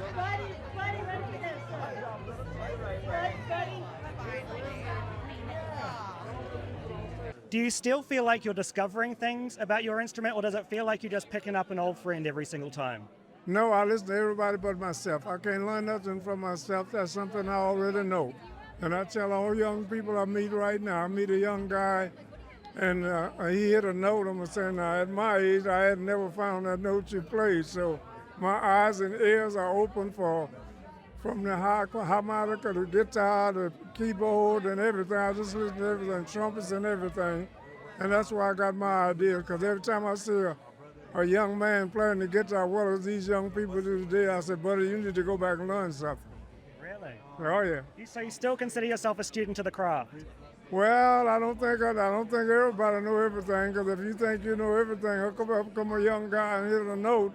ready for this. Buddy. Do you still feel like you're discovering things about your instrument, or does it feel like you're just picking up an old friend every single time? No, I listen to everybody but myself. I can't learn nothing from myself. That's something I already know. And I tell all young people I meet right now, I meet a young guy, and he hit a note. I'm saying, now, at my age, I had never found that note you played. So my eyes and ears are open from the harmonica, the guitar, the keyboard, and everything. I just listen to everything, trumpets and everything. And that's where I got my idea, because every time I see a young man playing the guitar, what do these young people do today? I said, buddy, you need to go back and learn something. Really? Oh, yeah. So you still consider yourself a student of the craft? Well, I don't think everybody know everything, because if you think you know everything, how come a young guy and hit a note,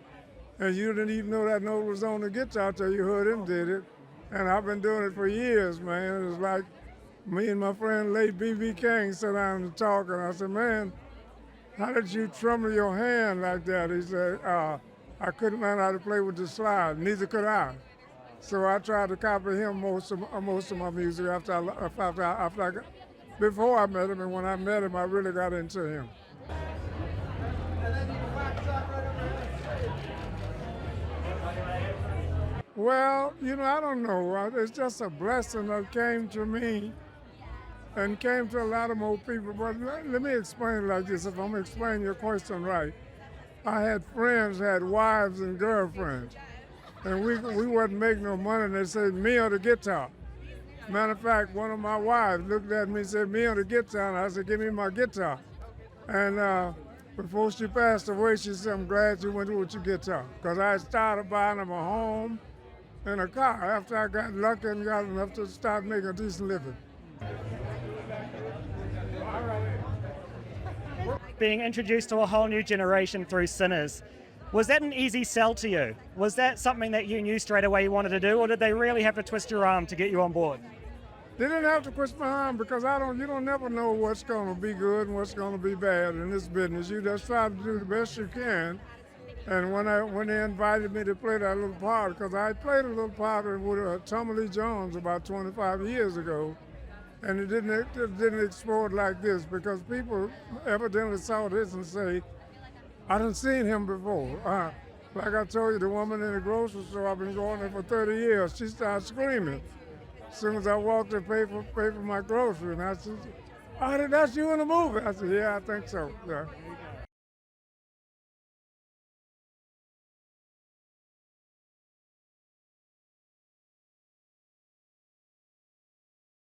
and you didn't even know that note was on the guitar till you heard him did it. And I've been doing it for years, man. It's like me and my friend late B.B. King sat down and talk, and I said, man, how did you tremble your hand like that? He said, I couldn't learn how to play with the slide, neither could I. So I tried to copy him most of my music before I met him, and when I met him, I really got into him. Well, I don't know. It's just a blessing that came to me and came to a lot of more people. But let me explain it like this, if I'm explaining your question right. I had friends, had wives and girlfriends, and we wasn't making no money, and they said, me or the guitar. Matter of fact, one of my wives looked at me and said, me or the guitar, and I said, give me my guitar. And before she passed away, she said, I'm glad you went with your guitar, because I started buying them a home and a car after I got lucky and got enough to start making a decent living. Being introduced to a whole new generation through Sinners, was that an easy sell to you? Was that something that you knew straight away you wanted to do, or did they really have to twist your arm to get you on board? They didn't have to twist my arm, because you don't never know what's going to be good and what's going to be bad in this business. You just try to do the best you can. And when they invited me to play that little part, because I played a little part with Tommy Lee Jones about 25 years ago, and it didn't explode like this, because people evidently saw this and say, I done seen him before. Like I told you, the woman in the grocery store, I've been going there for 30 years, she started screaming. As soon as I walked to pay for my groceries, and I said, oh, that's you in the movie? I said, yeah, I think so. Yeah.